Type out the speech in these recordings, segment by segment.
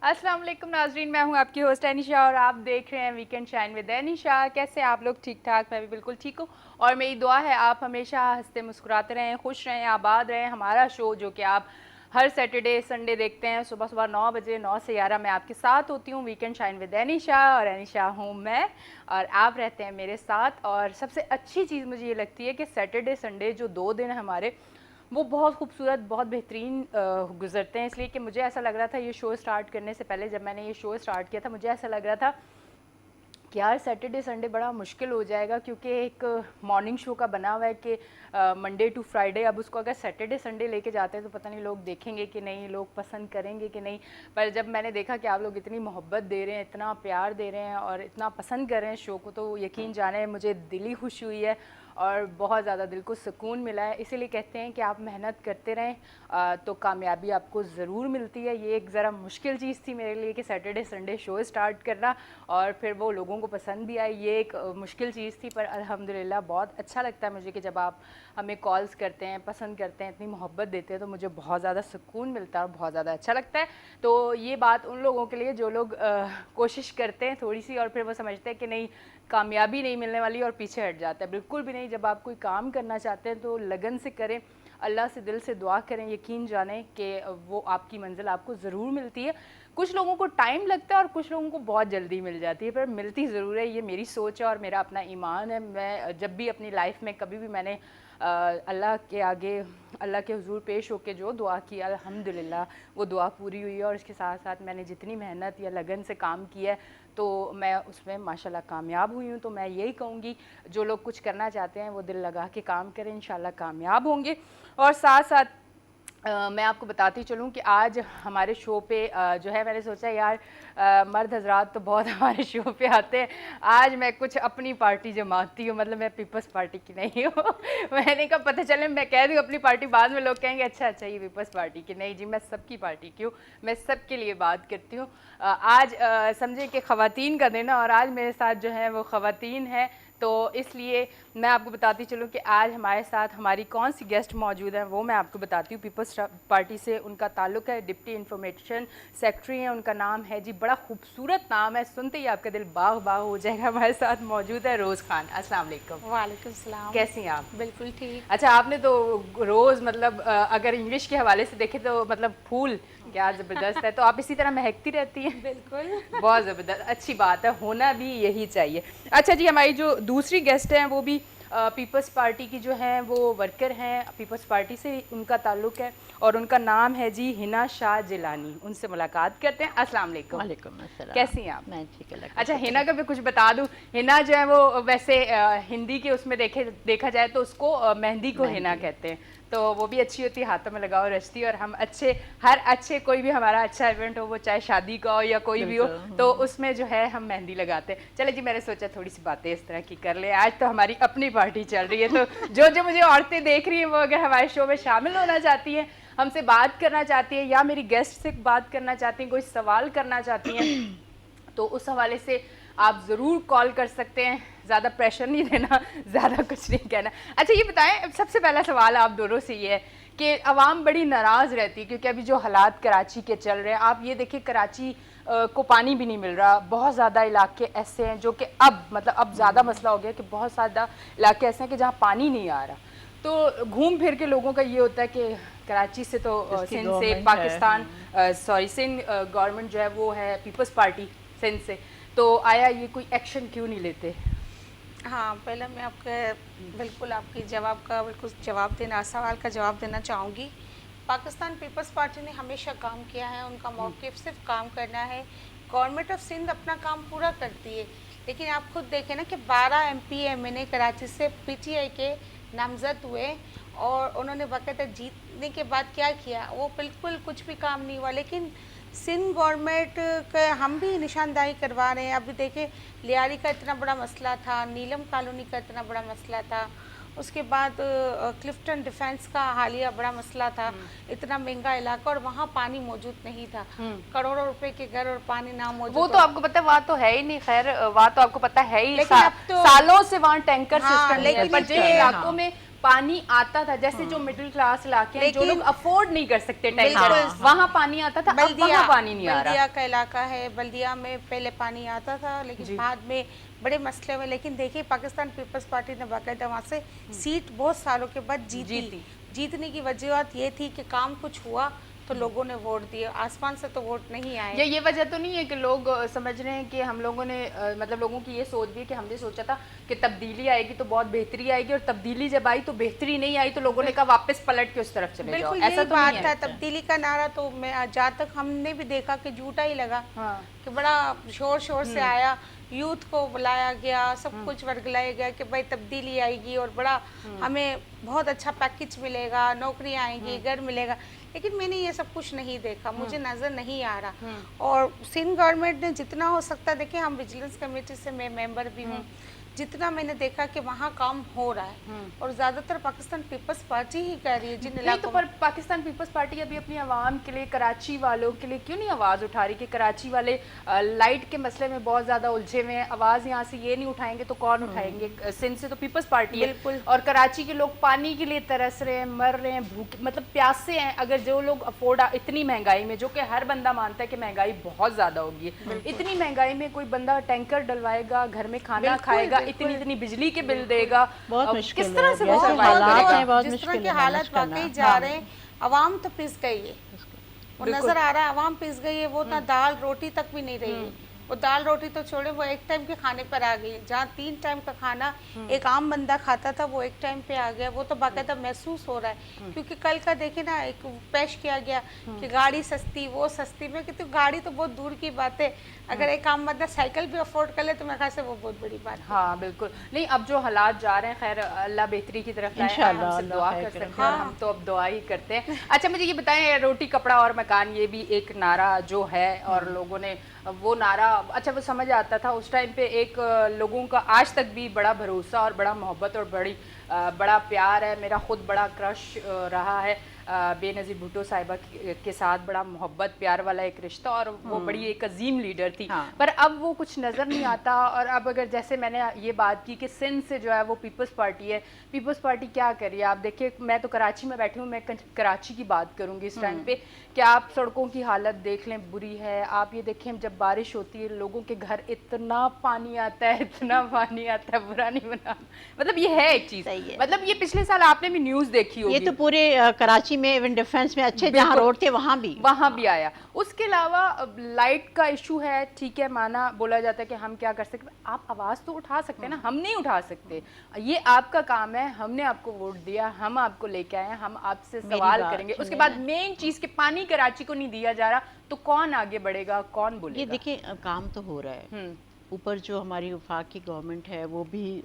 अस्सलाम वालेकुम नाजरीन, मैं हूं आपकी होस्ट एनिशा और आप देख रहे हैं वीकेंड शाइन विद एनिशा। कैसे हैं आप लोग? ठीक ठाक, मैं भी बिल्कुल ठीक हूं और मेरी दुआ है आप हमेशा हंसते मुस्कुराते रहें, खुश रहें, आबाद रहें। हमारा शो जो कि आप हर सैटरडे संडे देखते हैं सुबह सुबह 9 बजे, 9 से 11 मैं आपके साथ होती हूँ वीकेंड शाइन विद एनिशा, और एनिशा हूँ मैं और आप रहते हैं मेरे साथ। और सबसे अच्छी चीज़ मुझे ये लगती है कि सैटरडे संडे जो 2 दिन हमारे, वो बहुत खूबसूरत, बहुत बेहतरीन गुजरते हैं। इसलिए कि मुझे ऐसा लग रहा था ये शो स्टार्ट करने से पहले, जब मैंने ये शो स्टार्ट किया था, मुझे ऐसा लग रहा था कि यार सैटरडे संडे बड़ा मुश्किल हो जाएगा, क्योंकि एक मॉर्निंग शो का बना हुआ है कि मंडे टू फ्राइडे। अब उसको अगर सैटरडे संडे लेके जाते हैं तो पता नहीं लोग देखेंगे कि नहीं, लोग पसंद करेंगे कि नहीं। पर जब मैंने देखा कि आप लोग इतनी मोहब्बत दे रहे हैं, इतना प्यार दे रहे हैं और इतना पसंद कर रहे हैं शो को, तो यकीन जाने मुझे दिली खुशी हुई है और बहुत ज़्यादा दिल को सुकून मिला है। इसीलिए कहते हैं कि आप मेहनत करते रहें तो कामयाबी आपको ज़रूर मिलती है। ये एक ज़रा मुश्किल चीज़ थी मेरे लिए कि सैटरडे संडे शो स्टार्ट करना और फिर वो लोगों को पसंद भी आई, ये एक मुश्किल चीज़ थी। पर अल्हम्दुलिल्लाह बहुत अच्छा लगता है मुझे कि जब आप हमें कॉल्स करते हैं, पसंद करते हैं, इतनी मोहब्बत देते हैं, तो मुझे बहुत ज़्यादा सुकून मिलता है और बहुत ज़्यादा अच्छा लगता है। तो ये बात उन लोगों के लिए जो लोग कोशिश करते हैं थोड़ी सी और फिर वो समझते हैं कि नहीं, कामयाबी नहीं मिलने वाली और पीछे हट जाता है। बिल्कुल भी नहीं, जब आप कोई काम करना चाहते हैं तो लगन से करें, अल्लाह से दिल से दुआ करें, यकीन जानें कि वो आपकी मंजिल आपको ज़रूर मिलती है। कुछ लोगों को टाइम लगता है और कुछ लोगों को बहुत जल्दी मिल जाती है, पर मिलती ज़रूर है। ये मेरी सोच है और मेरा अपना ईमान है। मैं जब भी अपनी लाइफ में कभी भी मैंने अल्लाह के आगे, अल्लाह के हुजूर पेश होके जो दुआ की, अल्हम्दुलिल्लाह वो दुआ पूरी हुई है। और इसके साथ साथ मैंने जितनी मेहनत या लगन से काम किया है तो मैं उसमें माशाल्लाह कामयाब हुई हूँ। तो मैं यही कहूँगी, जो लोग कुछ करना चाहते हैं वो दिल लगा के काम करें, इंशाल्लाह कामयाब होंगे। और साथ साथ मैं आपको बताती चलूँ कि आज हमारे शो पे जो है, मैंने सोचा यार मर्द हजरात तो बहुत हमारे शो पे आते हैं, आज मैं कुछ अपनी पार्टी जमाती हूँ। मतलब मैं पीपल्स पार्टी की नहीं हूँ मैंने कहा पता चले मैं कह दूँ अपनी पार्टी, बाद में लोग कहेंगे अच्छा अच्छा ये पीपल्स पार्टी की। नहीं जी, मैं सबकी पार्टी की हूँ, मैं सबके लिए बात करती हूँ। आज समझे कि ख़वातीन का दिन है और आज मेरे साथ जो है वो ख़वातीन है, तो इसलिए मैं आपको बताती चलूँ कि आज हमारे साथ हमारी कौन सी गेस्ट मौजूद हैं, वो मैं आपको बताती हूँ। पीपल्स पार्टी से उनका ताल्लुक़ है, डिप्टी इंफॉर्मेशन सेक्रेटरी हैं, उनका नाम है जी, बड़ा खूबसूरत नाम है, सुनते ही आपका दिल बाग बाग हो जाएगा। हमारे साथ मौजूद है रोज़ खान। अस्सलाम वालेकुम। वालेकुम सलाम। कैसी हैं आप? बिल्कुल ठीक। अच्छा, आपने तो रोज़ मतलब अगर इंग्लिश के हवाले से देखें तो मतलब फूल क्या ज़बरदस्त है, तो आप इसी तरह महकती रहती हैं। बिल्कुल बहुत ज़बरदस्त, अच्छी बात है, होना भी यही चाहिए। अच्छा जी, हमारी जो दूसरी गेस्ट हैं वो भी पीपल्स पार्टी की जो हैं वो वर्कर हैं, पीपल्स पार्टी से उनका ताल्लुक़ है और उनका नाम है जी हिना शाह जिलानी। उनसे मुलाकात करते हैं। अस्सलाम वालेकुम। वालेकुम अस्सलाम। कैसी हैं आप? मैं ठीक है। अच्छा, हिना का भी कुछ बता दूं। हिना जो है वो वैसे हिंदी के उसमें देखा जाए तो उसको मेहंदी को हिना कहते हैं, तो वो भी अच्छी होती है, हाथों में लगाओ रचती है। और हम हर अच्छे कोई भी हमारा अच्छा इवेंट हो, वो चाहे शादी का हो या कोई भी हो, तो उसमें जो है हम मेहंदी लगाते हैं। चले जी, मैंने सोचा थोड़ी सी बातें इस तरह की कर ले, आज तो हमारी अपनी पार्टी चल रही है। तो जो जो मुझे औरतें देख रही हैं वो अगर हमारे शो में शामिल होना चाहती हैं, हमसे बात करना चाहती हैं या मेरी गेस्ट से बात करना चाहती हैं, कोई सवाल करना चाहती हैं, तो उस हवाले से आप ज़रूर कॉल कर सकते हैं। ज़्यादा प्रेशर नहीं देना, ज़्यादा कुछ नहीं कहना। अच्छा ये बताएं, सबसे पहला सवाल आप दोनों से ये है कि आवाम बड़ी नाराज़ रहती है क्योंकि अभी जो हालात कराची के चल रहे हैं, आप ये देखिए कराची को पानी भी नहीं मिल रहा। बहुत ज़्यादा इलाके ऐसे हैं जो कि अब ज़्यादा मसला हो गया कि बहुत ज़्यादा इलाके ऐसे हैं कि जहाँ पानी नहीं आ रहा। तो घूम फिर के लोगों का ये होता है कि कराची से तो सिंध से पाकिस्तान, सॉरी सिंध गवर्नमेंट जो है वो है पीपल्स पार्टी सिंध से, तो आया ये कोई एक्शन क्यों नहीं लेते? हाँ, पहले मैं आपके बिल्कुल आपकी जवाब देना, सवाल का जवाब देना चाहूँगी। पाकिस्तान पीपल्स पार्टी ने हमेशा काम किया है, उनका मौक़िफ़ सिर्फ काम करना है। गवर्नमेंट ऑफ सिंध अपना काम पूरा करती है, लेकिन आप खुद देखें ना कि 12 MP MNA कराची से PTI के नामज़द हुए और उन्होंने बाकायदा जीतने के बाद क्या किया, वो बिल्कुल कुछ भी काम नहीं हुआ। लेकिन सिंध गवर्नमेंट के हम भी निशानदाही करवा रहे हैं। अभी देखें, लियारी का इतना बड़ा मसला था, नीलम कॉलोनी का इतना बड़ा मसला था, उसके बाद क्लिफ्टन डिफेंस का हालिया बड़ा मसला था, इतना महंगा इलाका और वहाँ पानी मौजूद नहीं था, करोड़ों रुपए के घर और पानी ना मौजूद। वो तो आपको पता है, वहाँ तो है ही नहीं, खैर वहाँ तो आपको पता है ही, लेकिन अब तो सालों से वहाँ टैंकर सिस्टम लेकिन है, पर जिन इलाकों में पानी आता था, जैसे जो मिडिल क्लास इलाके हैं, जो लोग अफोर्ड नहीं कर सकते टैंकर, बिल्कुल। वहाँ पानी आता था, अब वहाँ पानी नहीं आ रहा। बल्दिया का इलाका है, बल्दिया में पहले पानी आता था, लेकिन बाद में बड़े मसले हुए। लेकिन देखिए, पाकिस्तान पीपल्स पार्टी ने बाकायदा वहाँ से सीट बहुत सालों के बाद जीती। जीतने की वजह ये थी कि काम कुछ हुआ तो लोगों ने वोट दिए, आसमान से तो वोट नहीं आए। ये वजह तो नहीं है कि लोग समझ रहे हैं कि हम लोगों ने मतलब लोगों की ये सोच भी है कि हमने सोचा था कि तब्दीली आएगी तो बहुत बेहतरी आएगी, और तब्दीली जब आई तो बेहतरी नहीं आई, तो लोगों ने कहा वापस पलट के उस तरफ चले जाओ। ऐसा तो बात नहीं था। है। तब्दीली का नारा तो मैं जहाँ तक हमने भी देखा कि झूठा ही लगा। हाँ। कि बड़ा शोर से आया, यूथ को बुलाया गया, सब कुछ वर्गलाया गया कि भाई तब्दीली आएगी और बड़ा हमें बहुत अच्छा पैकेज मिलेगा, नौकरियां आएंगी, घर मिलेगा। लेकिन मैंने ये सब कुछ नहीं देखा, मुझे नज़र नहीं आ रहा। और सिंध गवर्नमेंट ने जितना हो सकता, देखिए हम विजिलेंस कमेटी से मैं मेंबर भी हूँ, जितना मैंने देखा कि वहाँ काम हो रहा है, और ज़्यादातर पाकिस्तान पीपल्स पार्टी ही कर रही है जिन नहीं, इलाकों तो पर पाकिस्तान पीपल्स पार्टी अभी अपनी आवाम के लिए, कराची वालों के लिए क्यों नहीं आवाज़ उठा रही कि कराची वाले लाइट के मसले में बहुत ज़्यादा उलझे हुए हैं, आवाज़ यहाँ से ये नहीं उठाएंगे तो कौन उठाएंगे? सिंध से तो पीपल्स पार्टी है, बिल्कुल। और कराची के लोग पानी के लिए तरस रहे हैं, मर रहे हैं, भूखे मतलब प्यासे हैं। अगर जो लोग अफोर्ड, इतनी महंगाई में, जो कि हर बंदा मानता है कि महंगाई बहुत ज़्यादा होगी, इतनी महंगाई में कोई बंदा टैंकर डलवाएगा, घर में खाना खाएगा, इतनी इतनी बिजली के बिल देगा, मुश्किल किस तरह से वो है। सर्वाइव करेगा? जिस तरह के हालात वाकई जा रहे हैं, अवाम तो पिस गई है, वो नजर आ रहा है, अवाम पिस गई है। वो ना दाल रोटी तक भी नहीं रही है, वो दाल रोटी तो छोड़े, वो एक टाइम के खाने पर आ गई। जहाँ 3 टाइम का खाना एक आम बंदा खाता था, वो एक टाइम पे आ गया। वो तो बाकायदा महसूस हो रहा है, क्योंकि कल का देखे ना, एक पेश किया गया कि गाड़ी सस्ती, वो सस्ती में, क्योंकि गाड़ी तो बहुत दूर की बात है, अगर एक आम बंदा साइकिल भी अफोर्ड कर ले तो मेरे ख्याल से वो बहुत बड़ी बात है। हाँ बिल्कुल। नहीं, अब जो हालात जा रहे हैं, खैर अल्लाह बेहतरी की तरफ लाए, हम सिर्फ दुआ कर सकते हैं, हम तो अब दुआ ही करते हैं। अच्छा, मुझे ये बताएं, रोटी कपड़ा और मकान, ये भी एक नारा जो है, और लोगों ने वो नारा, अच्छा वो समझ आता था उस टाइम पे, एक लोगों का आज तक भी बड़ा भरोसा और बड़ा मोहब्बत और बड़ा प्यार है। मेरा खुद बड़ा क्रश रहा है बेनज़ीर भुट्टो साहिबा के साथ, बड़ा मोहब्बत प्यार वाला एक रिश्ता, और वो बड़ी एक अजीम लीडर थी। पर अब वो कुछ नज़र नहीं आता। और अब अगर जैसे मैंने ये बात की कि सिंध से जो है वो पीपल्स पार्टी है, पीपल्स पार्टी क्या कर रही है? आप देखिए, मैं तो कराची में बैठी हूँ, मैं कराची की बात करूँगी इस टाइम पे, कि आप सड़कों की हालत देख लें, बुरी है। आप ये देखें, जब बारिश होती है लोगों के घर इतना पानी आता है, इतना पानी आता है, बुरा नहीं बना, मतलब ये है एक चीज़, मतलब ये पिछले साल आपने भी न्यूज़ देखी होगी, ये तो पूरे कराची में, इवन डिफेंस में अच्छे जहाँ रोड थे वहाँ भी आया। उसके अलावा लाइट का इशू है, ठीक है, माना, बोला जाता है कि हम क्या कर सकते हैं, आप आवाज़ तो उठा सकते हैं ना, हम नहीं उठा सकते, ये आपका काम है, हमने आपको वोट दिया, हम आपको लेके आए हैं, हम आपसे सवाल करेंगे। उसके बाद मेन चीज़ कि पानी कराची को नहीं दिया जा रहा, तो कौन आगे बढ़ेगा, कौन बोलेगा? ये देखिए, काम तो हो रहा है, ऊपर जो हमारी वफाक की गवर्नमेंट है वो भी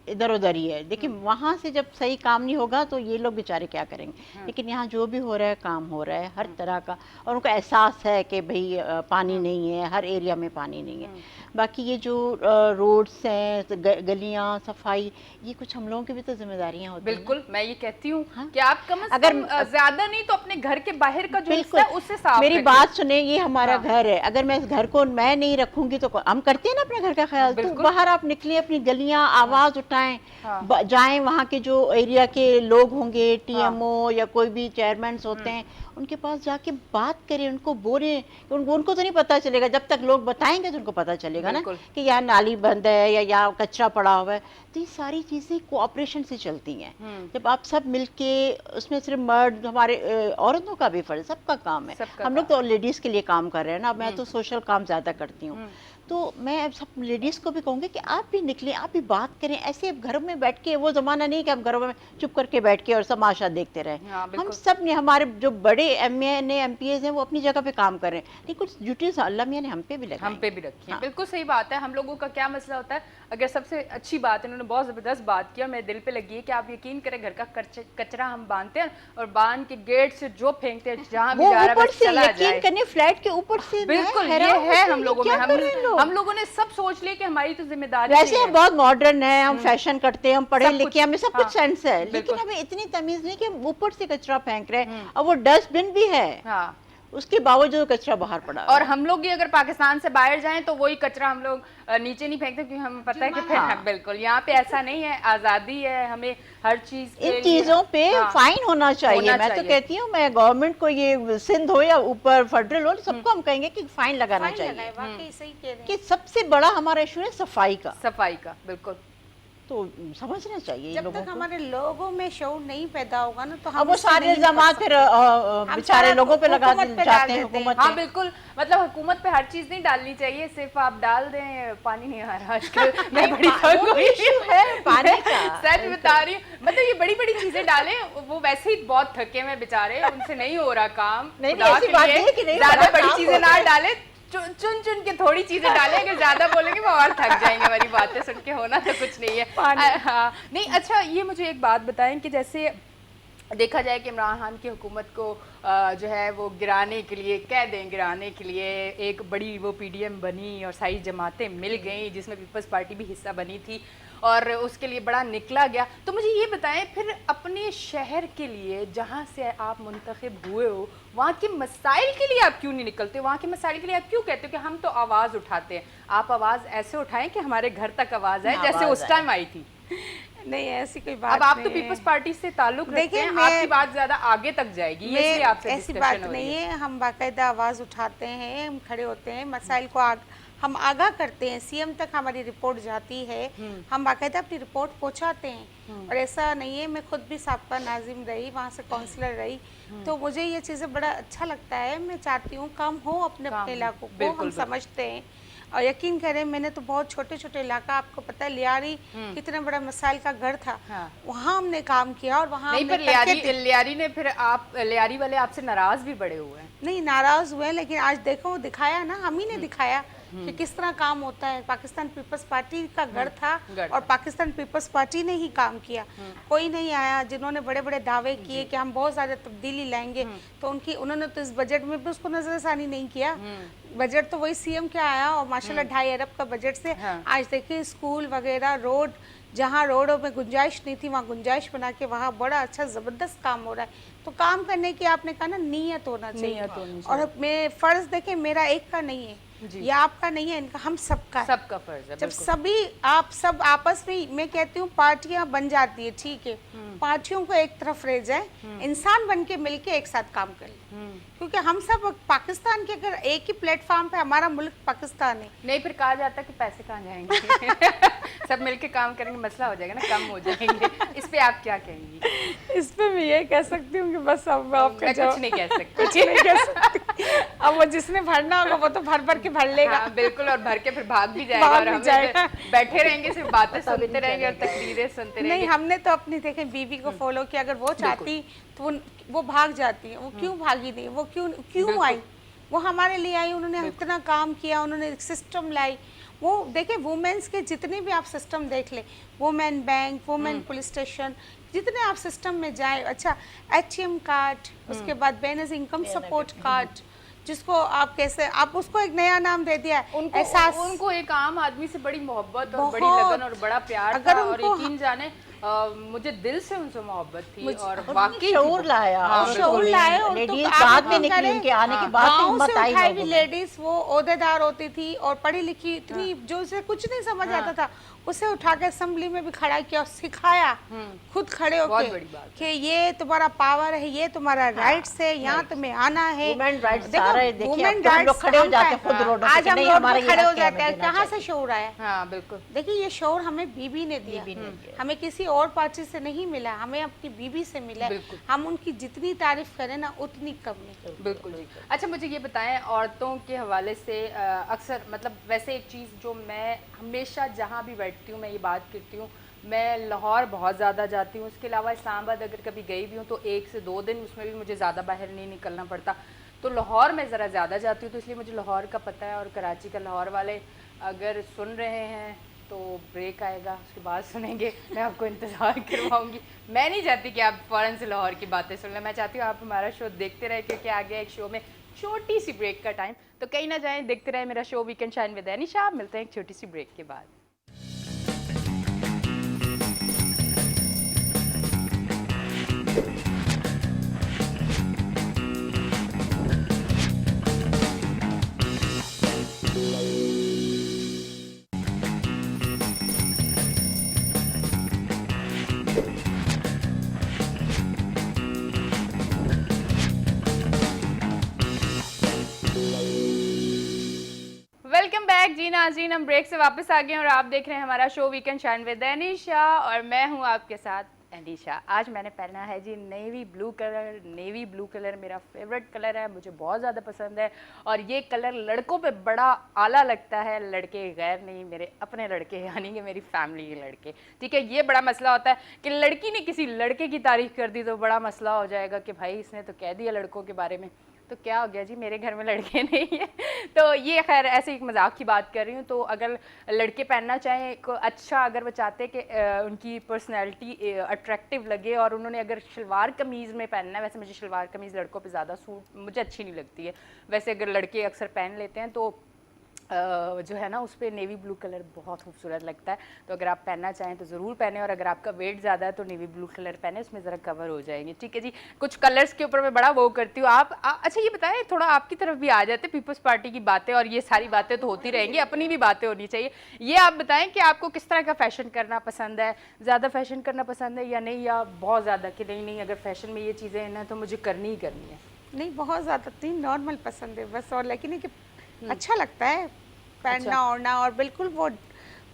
इधर उधर ही है। देखिए, वहाँ से जब सही काम नहीं होगा तो ये लोग बेचारे क्या करेंगे। लेकिन यहाँ जो भी हो रहा है, काम हो रहा है हर तरह का, और उनको एहसास है कि भाई पानी नहीं है, हर एरिया में पानी नहीं है। बाकी ये जो रोड्स हैं, गलियाँ, सफाई, ये कुछ हम लोगों की भी तो जिम्मेदारियाँ होती हैं। बिल्कुल, मैं ये कहती हूँ कि आप कम से कम ज्यादा नहीं तो अपने घर के बाहर का जो हिस्सा है उससे साफ मेरी रखें। बात सुने, ये हमारा घर है, अगर मैं इस घर को मैं नहीं रखूंगी तो हम करते हैं ना अपने घर का ख्याल, तो बाहर आप निकले, अपनी गलियां, आवाज उठाएं, जाएं, वहाँ के जो एरिया के लोग होंगे, टीएमओ या कोई भी चेयरमैन होते हैं, उनके पास जाके बात करें, उनको बोलें। उनको तो नहीं पता चलेगा, जब तक लोग बताएंगे तो उनको पता चलेगा ना कि यहाँ नाली बंद है या यहाँ कचरा पड़ा हुआ है। तो ये सारी चीज़ें कोऑपरेशन से चलती हैं। जब आप सब मिलके, उसमें सिर्फ मर्द, हमारे औरतों का भी फर्ज, सबका काम है। हम लोग तो लेडीज़ के लिए काम कर रहे हैं ना, मैं तो सोशल काम ज़्यादा करती हूँ, तो मैं सब लेडीज़ को भी कहूँगी कि आप भी निकलें, आप भी बात करें। ऐसे घरों में बैठ के, वो ज़माना नहीं कि हम घरों में चुप करके बैठ के और तमाशा देखते रहें। हम सब ने, हमारे जो बड़े एमएनए एमपीएज हैं, वो अपनी जगह पे काम कर रहे हैं, लेकिन कुछ ड्यूटीज अल्लाह मियां ने हम पे भी लगाई, हम पे भी रखी है। बिल्कुल सही बात है। हम लोगों का क्या मसला होता है, अगर सबसे अच्छी बात, इन्होंने बहुत ज़बरदस्त बात किया, मेरे दिल पे लगी है कि आप यकीन करें, घर का कचरा हम बांधते हैं और बांध के गेट से जो फेंकते हैं, जहाँ भी जा रहा है चला जाए, करने फ्लैट के ऊपर से। बिल्कुल, ये है हम लोगों में, हम लोगों ने सब सोच लिया कि हमारी तो जिम्मेदारी वैसे हम बहुत मॉडर्न है, हम फैशन करते हैं, हम पढ़े लिखे, हमें सब कुछ सेंस है, लेकिन हमें इतनी तमीज नहीं कि हम ऊपर से कचरा फेंक रहे हैं। और वो डस्टबिन भी है, उसके बावजूद कचरा बाहर पड़ा है। और हम लोग भी अगर पाकिस्तान से बाहर जाएं तो वही कचरा हम लोग नीचे नहीं फेंकते, क्योंकि हमें पता है कि फिर बिल्कुल यहाँ पे ऐसा नहीं है, आज़ादी है, हमें हर चीज इन चीजों पे फाइन होना चाहिए। मैं तो कहती हूँ, मैं गवर्नमेंट को, ये सिंध हो या ऊपर फेडरल हो, सबको हम कहेंगे कि फाइन लगाना चाहिए। वाकई सही कह रहे हैं कि सबसे बड़ा हमारा इशू है सफाई का, बिल्कुल। तो समझना चाहिए जब लोगों तक को। हमारे लोगों में शऊर नहीं पैदा होगा ना, तो अब हम वो इससे सारे नहीं इल्जाम निपट फिर सकते। बेचारे लोगों पे लगा हुकूमत पे जाते डाल हैं, देते हैं। हुकूमत हाँ पे। बिल्कुल, मतलब हुकूमत पे हर चीज नहीं डालनी चाहिए, सिर्फ आप डाल दें। पानी नहीं आ रहा आजकल, मैं बड़ी वो भी issue है पानी का। सच बता रही हूँ, मतलब ये बड़ी बड़ी चीजें डालें, वो वैसे ही बहुत थके हैं बेचारे, उनसे नहीं हो रहा काम। नहीं, खुदा ऐसी के बात लिए नहीं है कि नहीं हो ज्यादा रहा, बड़ी काम चीजें हो ना रहा है। डालें, चुन चुन के थोड़ी चीजें डालें। अगर ज्यादा बोलेंगे वो और थक जाएंगे, हमारी बातें सुन के। होना तो कुछ नहीं है। हाँ नहीं, अच्छा ये मुझे एक बात बताएं कि जैसे देखा जाए कि इमरान खान की हुकूमत को जो है वो गिराने के लिए, कह दें गिराने के लिए, एक बड़ी वो पीडीएम बनी और सारी जमातें मिल गई, जिसमें पीपल्स पार्टी भी हिस्सा बनी थी, और उसके लिए बड़ा निकला गया। तो मुझे ये बताएं, फिर अपने शहर के लिए जहाँ से आप मुंतखब हुए हो, वहाँ के मसाइल के लिए आप क्यों नहीं निकलते? वहाँ के मसाइल के लिए आप क्यों कहते हो कि हम तो आवाज़ उठाते हैं? आप आवाज़ ऐसे उठाएं कि हमारे घर तक आवाज़ आए, जैसे उस टाइम आई थी। नहीं, ऐसी कोई बात अब आप नहीं तो पीपल्स पार्टी से ताल्लुक रखते देखिए, हैं, मैं- आपकी बात ज्यादा आगे तक जाएगी, ये इसलिए आपसे ऐसी डिस्कशन बात हो रही नहीं है। है। हम बाकायदा आवाज़ उठाते हैं, हम खड़े होते हैं, मसाइल को हम आगाह करते हैं, सीएम तक हमारी रिपोर्ट जाती है, हम बाकायदा अपनी रिपोर्ट पहुंचाते हैं। और ऐसा नहीं है, मैं खुद भी साबका नाजिम रही, वहाँ से काउंसलर रही, तो मुझे ये चीज़ें बड़ा अच्छा लगता है। मैं चाहती हूँ काम हो अपने अपने इलाकों को, हम समझते हैं। और यकीन करें, मैंने तो बहुत छोटे छोटे इलाका, आपको पता है लियारी कितना बड़ा मसाइल का घर था, वहाँ हमने काम किया। और वहाँ नहीं, पर लियारी ने फिर लियारी वाले आपसे नाराज भी बड़े हुए हैं। नहीं, नाराज हुए, लेकिन आज देखो दिखाया ना, हम ही ने दिखाया कि किस तरह काम होता है। पाकिस्तान पीपल्स पार्टी का गढ़ था और पाकिस्तान पीपल्स पार्टी ने ही काम किया। कोई नहीं आया जिन्होंने बड़े बड़े दावे किए कि हम बहुत ज़्यादा तब्दीली लाएंगे, तो उन्होंने तो इस बजट में भी उसको नजरसानी नहीं किया। बजट तो वही सीएम क्या आया, और माशाल्लाह 2.5 अरब का बजट से आज देखिए स्कूल वगैरह, रोड, जहाँ रोडों में गुंजाइश नहीं थी वहाँ गुंजाइश बना के वहाँ बड़ा अच्छा ज़बरदस्त काम हो रहा है। तो काम करने की आपने कहा ना, नीयत होना चाहिए। और मैं फ़र्ज़ देखें, मेरा एक का नहीं है या आपका नहीं है, इनका, हम सबका है, सबका फर्ज है। जब सभी आप सब आपस में, मैं कहती हूँ पार्टियां बन जाती है, ठीक है, पार्टियों को एक तरफ रह जाए, इंसान बन के मिल के एक साथ काम करें। क्योंकि हम सब पाकिस्तान के, अगर एक ही प्लेटफॉर्म पे, हमारा मुल्क पाकिस्तान है। नहीं, फिर कहा जाता है कि पैसे कहाँ जाएंगे? सब मिलके काम करेंगे, मसला हो जाएगा ना, कम हो जाएंगे। इस पे आप क्या कहेंगी? इस पे मैं ये कह सकती हूँ कि बस अब आपका कुछ नहीं कह सकती। कुछ नहीं कह सकती। अब वो जिसने भरना होगा वो तो भर भर के भर लेगा। हाँ, बिल्कुल, और भर के फिर भाग भी जाएगा, और हम बैठे रहेंगे, सिर्फ बातें सुनते रहेंगे और तकरीरें सुनते रहेंगे। नहीं, हमने तो अपनी देखें बीवी को फॉलो किया। अगर वो चाहती तो वो भाग जाती है, वो क्यों भागी नहीं, वो क्यों आई, वो हमारे लिए आई, उन्होंने इतना काम किया, उन्होंने सिस्टम लाई। वो देखिए, वुमेन्स के जितने भी आप सिस्टम देख ले, women bank, women police station, जितने आप सिस्टम में जाए, अच्छा एटीएम कार्ड, उसके बाद बेनज़ इनकम सपोर्ट कार्ड, जिसको आप कैसे, आप उसको एक नया नाम दे दिया है, उनको एक आम आदमी से बड़ी मोहब्बत और बड़ी लगन और बड़ा प्यार था, और यकीन जाने मुझे दिल से उनसे मोहब्बत थी, और वाकई शऊर लाया, शऊर लाए। लेडीज बाद में निकली, उनके आने के बाद हिम्मत आई लोगों में। लेडीज वो ओहदेदार होती थी और पढ़ी लिखी इतनी, जो उसे कुछ नहीं समझ आता था, उसे उठा के असेंबली में भी खड़ा किया और सिखाया, खुद खड़े होके कि ये तुम्हारा पावर है, ये तुम्हारा राइट्स है, यहाँ तुम्हें आना है। वुमेन राइट्स देखो, सारे देखिए, वुमेन अब तो हम लोग खड़े हो जाते हैं खुद रोडों पे, आज हम नहीं, रोड हमारे पे खड़े हो ये जाते हैं। हमें देना कहाँ से चाहिए। शऊर आया? हाँ बिल्कुल। देखिए, ये शऊर हमें बीबी ने दिया, हमें किसी और पार्टी से नहीं मिला, हमें अपनी बीबी से मिला है। हम उनकी जितनी तारीफ करें ना उतनी कम है। बिल्कुल। अच्छा, मुझे ये बताएं, औरतों के हवाले से अक्सर, मतलब वैसे एक चीज़ जो मैं हमेशा जहाँ भी बैठती हूँ मैं ये बात करती हूँ, मैं लाहौर बहुत ज़्यादा जाती हूँ, उसके अलावा इस्लामाबाद अगर कभी गई भी हूँ तो 1 से 2 दिन, उसमें भी मुझे ज़्यादा बाहर नहीं निकलना पड़ता, तो लाहौर में ज़रा ज़्यादा जाती हूँ, तो इसलिए मुझे लाहौर का पता है। और कराची का, लाहौर वाले अगर सुन रहे हैं तो ब्रेक आएगा, उसके बाद सुनेंगे, मैं आपको इंतज़ार करवाऊंगी। मैं नहीं चाहती कि आप फ़ौरन से लाहौर की बातें सुन लें, मैं चाहती हूँ आप हमारा शो देखते रहे, क्योंकि आगे एक शो में छोटी सी ब्रेक का टाइम, तो कहीं ना जाएं, देखते रहे मेरा show weekend shine with Anisha. मिलते हैं एक छोटी सी ब्रेक के बाद। नाज़रीन, हम ब्रेक से वापस आ गए हैं और आप देख रहे हैं हमारा show weekend shine with Anisha और मैं हूं आपके साथ एनिशा। आज मैंने पहना है जी navy blue colour. Navy blue colour मेरा फेवरेट कलर है, मुझे बहुत ज़्यादा पसंद है और ये कलर लड़कों पे बड़ा आला लगता है। लड़के गैर नहीं, मेरे अपने लड़के यानी कि मेरी फैमिली के लड़के। ठीक है, ये बड़ा मसला होता है कि लड़की ने किसी लड़के की तारीफ़ कर दी तो बड़ा मसला हो जाएगा कि भाई इसने तो कह दिया लड़कों के बारे में, तो क्या हो गया जी, मेरे घर में लड़के नहीं है। तो ये खैर ऐसे एक मजाक की बात कर रही हूँ। तो अगर लड़के पहनना चाहें अच्छा, अगर वो चाहते कि उनकी पर्सनैलिटी अट्रैक्टिव लगे और उन्होंने अगर शलवार कमीज़ में पहनना है, वैसे मुझे शलवार कमीज़ लड़कों पे ज़्यादा सूट मुझे अच्छी नहीं लगती है, वैसे अगर लड़के अक्सर पहन लेते हैं तो जो है ना उस पर नेवी ब्लू कलर बहुत खूबसूरत लगता है। तो अगर आप पहनना चाहें तो ज़रूर पहने और अगर आपका वेट ज़्यादा है तो नेवी ब्लू कलर पहने, उसमें ज़रा कवर हो जाएंगे। ठीक है जी, कुछ कलर्स के ऊपर मैं बड़ा वो करती हूँ। अच्छा ये बताएं, थोड़ा आपकी तरफ भी आ जाते पीपल्स पार्टी की बातें, और ये सारी बातें तो होती रहेंगी, अपनी भी बातें होनी चाहिए। ये आप बताएं कि आपको किस तरह का फ़ैशन करना पसंद है, ज़्यादा फ़ैशन करना पसंद है या नहीं, या बहुत ज़्यादा कि नहीं अगर फैशन में ये चीज़ें हैं ना तो मुझे करनी ही करनी है? नहीं, बहुत ज़्यादा नहीं, नॉर्मल पसंद है बस, और लेकिन कि अच्छा लगता है पहनना अच्छा। ओढ़ना। और बिल्कुल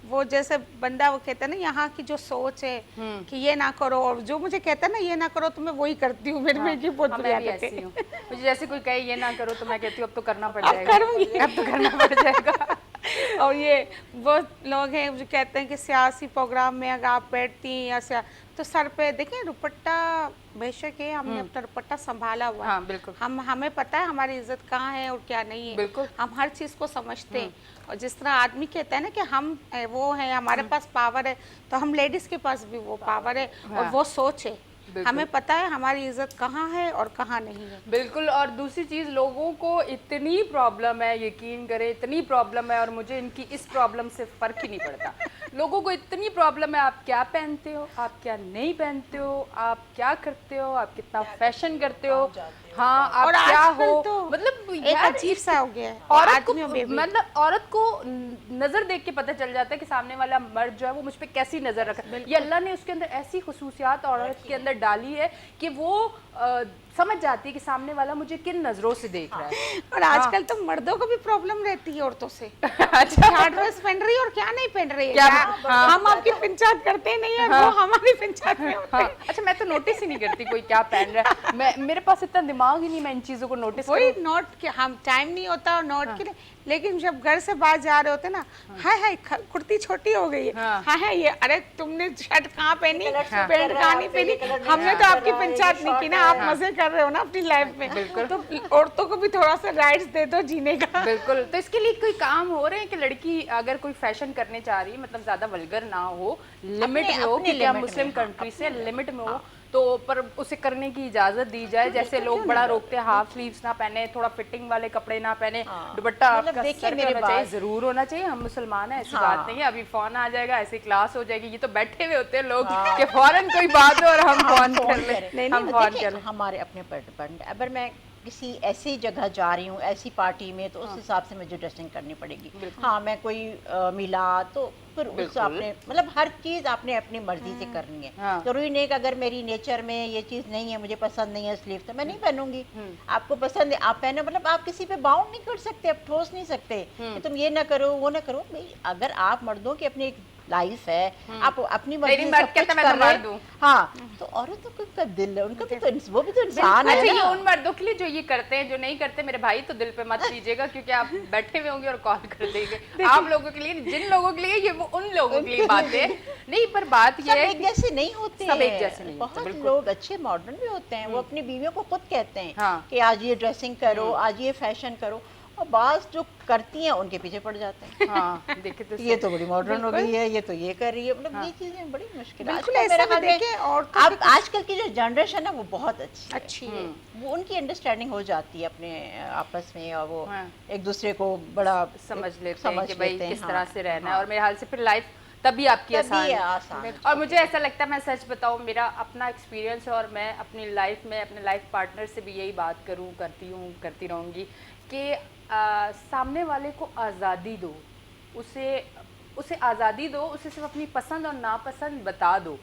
वो जैसे बंदा वो कहता है ना, यहाँ की जो सोच है कि ये ना करो, और जो मुझे कहता है ना ये ना करो तो मैं वही करती हूँ। मेरे में की बहुत बुरी मैं भी आदत ऐसी है। हूँ, मुझे जैसे कोई कहे ये ना करो तो मैं कहती हूँ अब तो करना पड़ अब जाएगा, करूँगी। अब तो करना पड़ जाएगा। और ये वो लोग हैं जो कहते हैं कि सियासी प्रोग्राम में अगर आप बैठती हैं या तो सर पे देखिए दुपट्टा, बेशक है हमने अपना दुपट्टा संभाला हुआ है। हाँ बिल्कुल, हमें पता है हमारी इज्जत कहाँ है और क्या नहीं है। बिल्कुल। हम हर चीज़ को समझते हैं। और जिस तरह आदमी कहता है ना कि हम वो है, हमारे पास पावर है, तो हम लेडीज़ के पास भी वो पावर है और वो सोच है। हमें पता है हमारी इज्जत कहाँ है और कहाँ नहीं है। बिल्कुल। और दूसरी चीज़, लोगों को इतनी प्रॉब्लम है, यकीन करें इतनी प्रॉब्लम है, और मुझे इनकी इस प्रॉब्लम से फ़र्क ही नहीं पड़ता। लोगों को इतनी प्रॉब्लम है, आप क्या पहनते हो, आप क्या नहीं पहनते हो, आप क्या करते हो, आप कितना फैशन करते हो, हाँ आप और क्या आजकल हो, तो मतलब एक यार अजीब सा हो गया है औरत को, आदमियों में भी। मतलब औरत को नजर देख के पता चल जाता है कि सामने वाला मर्द जो है वो मुझ पे कैसी नजर रखा है। ये अल्लाह ने उसके अंदर ऐसी खुसूसियात औरत के अंदर डाली है कि वो समझ जाती है कि सामने वाला मुझे किन नजरों से देख रहा है। और आजकल तो मर्दों को भी प्रॉब्लम रहती है औरतों से, अच्छा, क्या ड्रेस पहन रही है और क्या नहीं पहन रही है। क्या हम आपकी पंचायत करते नहीं है, वो हमारी पंचायत में होते हैं। अच्छा मैं तो नोटिस ही नहीं करती कोई क्या पहन रहा है, मेरे पास इतना दिमाग ही नहीं मैं इन चीजों को नोटिस वही नोट के हम टाइम नहीं होता और नोट के लिए, लेकिन जब घर से बाहर जा रहे होते ना, हाय कुर्ती छोटी हो गई है, हाय ये, अरे तुमने शर्ट कहाँ पहनी, पैंट कहाँ नहीं पहनी, हमने तो आपकी पंचायत नहीं की ना, आप मजे कर रहे हो ना अपनी लाइफ में, तो औरतों को भी थोड़ा सा राइट्स दे दो जीने का। बिल्कुल। तो इसके लिए कोई काम हो रहे हैं कि लड़की अगर कोई फैशन करने चाह रही है, मतलब ज्यादा वल्गर ना हो, लिमिट में हो, क्योंकि हम मुस्लिम कंट्री से लिमिट में हो, तो पर उसे करने की इजाजत दी जाए। जैसे लोग बड़ा रोकते हैं हाफ स्लीव्स ना पहने, थोड़ा फिटिंग वाले कपड़े ना पहने, दुपट्टा आपका सर पे होना चाहिए, जरूर होना चाहिए। हम मुसलमान हैं, ऐसी बात नहीं है। अभी फोन आ जाएगा, ऐसी क्लास हो जाएगी, ये तो बैठे हुए होते हैं लोग कि फौरन कोई बात हो और हम फोन कर ले, हम फोन कर ले। हमारे अपने पर डिपेंड। अगर मैं किसी ऐसी जगह जा रही हूँ, ऐसी पार्टी में, तो उस हिसाब से मुझे ड्रेसिंग करनी पड़ेगी। हाँ, मैं कोई मिला तो फिर उस आपने, मतलब हर चीज़ आपने अपनी मर्जी से करनी है। जरूरी नहीं कि अगर मेरी नेचर में ये चीज़ नहीं है, मुझे पसंद नहीं है स्लीव, तो मैं नहीं पहनूंगी। आपको पसंद है आप पहनो, मतलब आप किसी पे बाउंड नहीं कर सकते, आप ठोस नहीं सकते कि तुम ये ना करो वो ना करो। भाई अगर आप मर्दों की अपनी लाइफ है, आप अपनी मर्जी से सब कुछ कर रहे हैं, हाँ, तो औरतों का दिल है, उनका भी तो वो भी तो इंसान है। अच्छा, ये उन मर्दों के लिए जो ये करते हैं, जो नहीं करते, मेरे भाई तो दिल पे मत लीजिएगा, क्योंकि आप बैठे हुए होंगे और कॉल कर देंगे। आप लोगों के लिए, जिन लोगों के लिए ये, वो उन लोगों के लिए बात है नहीं, पर बात ये है एक जैसे नहीं होते, सब एक जैसे नहीं होते। बहुत लोग अच्छे मॉडर्न भी होते हैं, वो अपनी बीवियों को खुद कहते हैं कि आज ये ड्रेसिंग करो, आज ये फैशन करो, और बाज जो करती हैं उनके पीछे पड़ जाते हैं। हाँ, देखिए तो ये तो बड़ी मॉडर्न हो गई है, ये तो ये कर रही है, मतलब ये चीजें बड़ी मुश्किल है। बिल्कुल ऐसा भी देखिए। और अब आजकल की जो जनरेशन है वो बहुत अच्छी है, वो उनकी अंडरस्टैंडिंग हो जाती है अपने आपस में, और वो एक दूसरे को बड़ा समझ लेते हैं कि भाई किस तरह से रहना है, और मेरे हाल से फिर लाइफ तभी आपकी आसान है। और मुझे ऐसा लगता है, मैं सच बताऊं, मेरा अपना एक्सपीरियंस है, और मैं अपनी लाइफ में अपने लाइफ पार्टनर से भी यही बात करती रहूँगी कि सामने वाले को आज़ादी दो, उसे आज़ादी दो, उसे सिर्फ अपनी पसंद और नापसंद बता दो।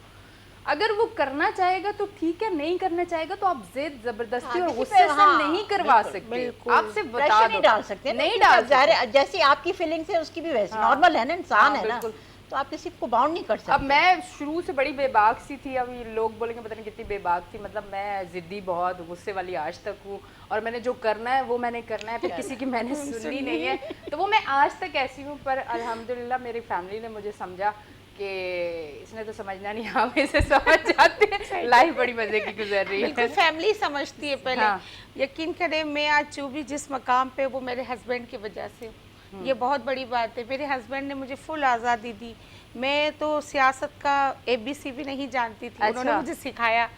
अगर वो करना चाहेगा तो ठीक है, नहीं करना चाहेगा तो आप जिद जबरदस्ती और किसी गुस्से पे, से हाँ, नहीं करवा बिल्कुल, सकते। बिल्कुल। आप सिर्फ बता प्रेशर दो, नहीं डाल सकते ना, नहीं क्योंकि डाल अब ज़ाहिर है, सकते। जैसी आपकी फीलिंग्स है उसकी भी वैसी नॉर्मल है ना, इंसान है ना, बिल्कुल। तो आप किसी को बाउंड नहीं कर सकते। अब मैं शुरू से बड़ी बेबाक सी थी, अब ये लोग बोलेंगे पता नहीं कितनी बेबाक थी, मतलब मैं जिद्दी बहुत, गुस्से वाली आज तक हूँ, और मैंने जो करना है वो मैंने करना है, फिर किसी की मैंने सुननी नहीं है, तो वो मैं आज तक ऐसी हूँ। पर अल्हम्दुलिल्लाह मेरी फैमिली ने मुझे समझा कि इसने तो समझना नहीं, हम इसे समझ जाते हैं, लाइफ बड़ी मजे की गुजर रही बिल्कुल है। फैमिली समझती है पहले। हाँ। यकीन करें, मैं आज जो भी जिस मकाम पे, वो मेरे हस्बैंड की वजह से हूँ। ये बहुत बड़ी बात है। मेरे हस्बैंड ने मुझे फुल आज़ादी दी। मैं तो सियासत का ABC भी नहीं जानती थी, उन्होंने अच्छा। मुझे सिखाया,